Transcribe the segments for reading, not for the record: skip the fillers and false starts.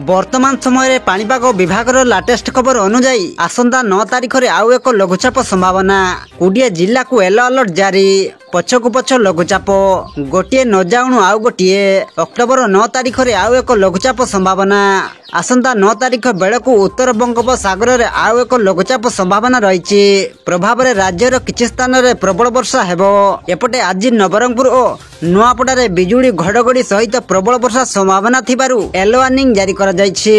वर्तमान समय पाणीपाग विभाग लाटेस्ट खबर अनुजाई आसंता 9 तारिख में आउ एक लघुचाप संभावना 20 जिला को येलो अलर्ट जारी पछकु पछ लघुचाप गोटे न जाऊनु आउ गोटे अक्टोबर 9 तारिख में आउ एक लघुचाप संभावना आसंता 9 तारिख बेलू उत्तर बंगोपसागर में आउ एक लघुचाप संभावना रही प्रभाव में राज्यर किछि स्थान में प्रबल वर्षा हेबो। एपटे आज नवरंगपुर और नुआपड़ा बिजुड़ी घड़घड़ी सहित प्रबल वर्षा संभावना थिबारु येलो वार्निंग जारी करा जायछि।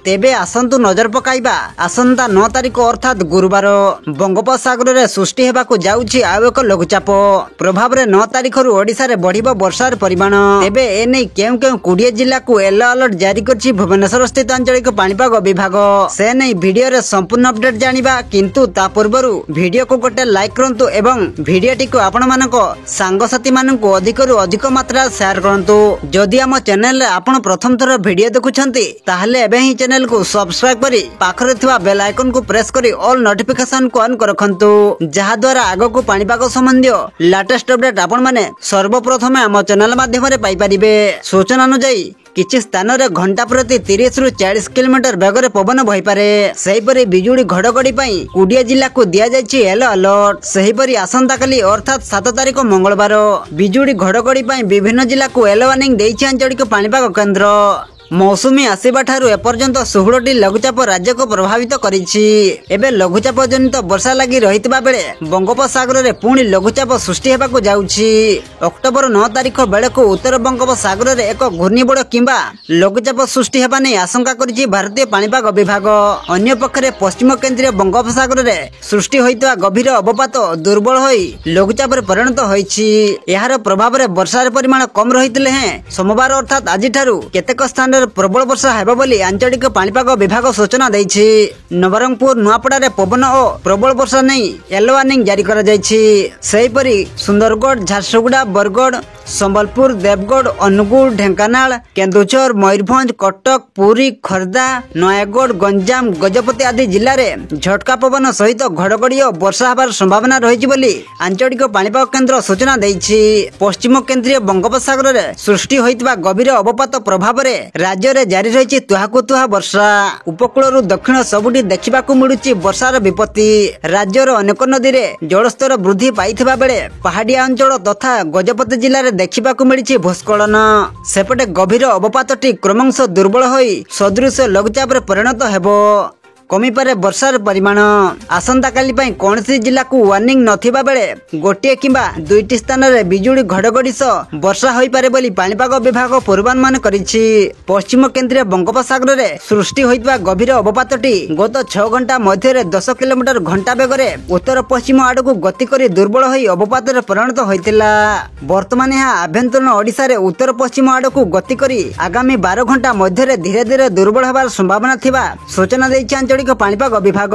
तेबे आसंतु नजर पकाइबा आसंता 9 तारिख अर्थात गुरुवार बंगोपसागर में सृष्टि हेबाकु जाउछि आउ एक लघुचाप प्रभाव में 9 तारिख ओडिशा रे बढ़िबो वर्षार परिमाण। तेबे एने केउ 20 जिला को येलो अलर्ट जारी करछि भुवनेश्वर स्थित आंचलिक पाणीपाग विभाग। से नहीं वीडियो रे संपूर्ण अपडेट जानिबा किंतु ता पूर्वरु वीडियो को गोटे लाइक करंतु एवं वीडियोटी को आपण मानको सांगसाथी मानको अधिकरु अधिक मात्रा शेयर करंतु। जदि आम चैनल रे आपण प्रथम थर वीडियो देखुछंती ताहले एबे ही चैनल को सब्सक्राइब करी पाखरे थिबा बेल आइकन को प्रेस करी ऑल नोटिफिकेशन को ऑन रखंतु जहा द्वारा आगो को पाणीपाग संबंधी लेटेस्ट अपडेट आपण माने सर्वप्रथम आम चैनल माध्यम रे पाई परिबे। सूचना अनुसार किछि स्थान रे घंटा प्रति 30 रु 40 किलोमीटर बेगर पवन बहि पारे। सेहिपरि बिजुड़ी घड़घड़ी पई 20 जिला को दिया जायछि येलो अलर्ट। सेहिपरि आसंता काली अर्थात 7 तारिख मंगलवार बिजुड़ी घड़घड़ी पई विभिन्न जिला को येलो वार्निंग देइछि आंचलिक पाणीपाग केन्द्र। मौसुमी आसीबा ठारू एपर्यंत 16टी लघुचाप राज्य को प्रभावित करिछि। एबे लघुचाप जनित वर्षा लागि रहितबा बेले बंगोपसागर रे पुणी लघुचाप सृष्टि हेबाकु जाउछि। अक्टोबर 9 तारिख बेलकु उत्तर बंगोपसागर रे एक घूर्णिबड़ किंबा लघुचाप सृष्टि हेबा नै आशंका करिछि भारतीय पाणीपाग विभाग। अन्य पक्षरे पश्चिम केंद्रीय बंगोपसागर रे सृष्टि होइतबा गभीर अवपात दुर्बल होई लघुचाप रे परिणत होइछि। एहार प्रभाव रे वर्षार परिमाण कम रहितले हैं सोमवार अर्थात आज ठारू केतेक स्थान प्रबल वर्षा हेबा बोली आंचलिक पाणीपाग विभाग सूचना दैछि। नवरंगपुर नुआपड़ा रे पवन और प्रबल वर्षा नहीं येलो वार्निंग जारी करा जायछि। सेहिपरि सुंदरगढ़ झारसुगुड़ा बरगढ़ संबलपुर देवगढ़ अनुगुल ढेंकानाल केन्दुझर मयूरभंज कटक पुरी खर्दा नयागढ़ गंजाम गजपति आदि जिले में झटका पवन सहित घड़घड़ी और वर्षा होबार संभावना रही बोली आंचलिक पाणीपाग केन्द्र सूचना दैछि। पश्चिम केंद्रीय बंगोपसागर रे सृष्टि होइतबा गभीर अवपात प्रभाव रे राज्य रे जारी रही तुहाकु तुहा वर्षा। उपकूल दक्षिण सबुठी देखा मिलुची वर्षार विपत्ति। राज्यर अनेक नदी रे जलस्तर वृद्धि पाइथिबा बेले पहाड़िया अंचल तथा गजपति जिले में देखा मिली भूस्खलन। सेपटे गभीर अवपातटी क्रमश दुर्बल होई सदृश लघुचाप परिणत हेबो। कमी पारे वर्षार परिमाण आसंता काली पई कोनसी जिला को वार्निंग नथिबा बेले गोटे किंबा दुईटी स्थान रे बिजुड़ी घड़घड़ी सह वर्षा होई पारे बोली पाणीपाग विभाग पूर्वानुमान करिछि। पश्चिम केंद्रीय बंगोपसागर रे सृष्टि होइतबा गभीर अवपातटी गत 6 घंटा मध्य रे 10 किलोमीटर घंटा बेगरे उत्तर पश्चिम आड़ को गति करी दुर्बल होई अवपात रे परिणत होइतिला। वर्तमान यह आभ्यंतरीण ओडिशा रे उत्तर पश्चिम आड़ को गति करी आगामी 12 घंटा मध्य रे धीरे धीरे दुर्बल होबार संभावना थिबा सूचना दैछि आंचलिक पाणीपाग विभाग।